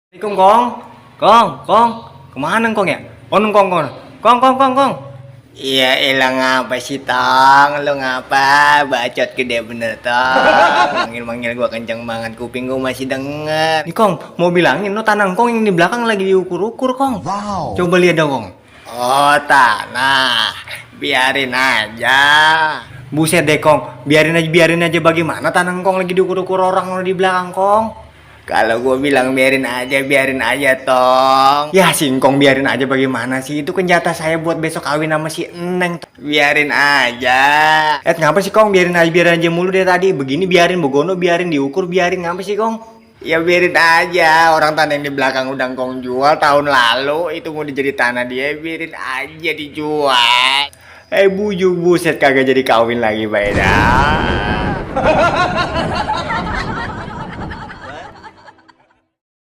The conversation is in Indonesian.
Assalamualaikum Kong, kemana Kong ya? Kong. Iya elang ngapa sih Tong? Lu ngapa? Bacot gede bener Tong. Manggil-manggil gua kenceng banget, kuping gua masih denger. Nih Kong, mau bilangin lo tanah Kong yang di belakang lagi diukur-ukur Kong. Wow. Coba lihat dong Kong. Oh tanah, biarin aja. Buset deh Kong, biarin aja bagaimana tanah Kong lagi diukur-ukur orang lo di belakang Kong. Kalau gua bilang biarin aja Tong. Ya singkong biarin aja bagaimana sih, itu kan jatah saya buat besok kawin sama si Eneng. Biarin aja. Ngapa sih Kong biarin aja mulu deh tadi. Begini biarin, begono biarin, diukur biarin, ngapa sih Kong? Ya biarin aja, orang tanah yang di belakang udah Kong jual tahun lalu, itu mau jadi tanah dia, biarin aja dijual. Bujuk buset kagak jadi kawin lagi Baeda.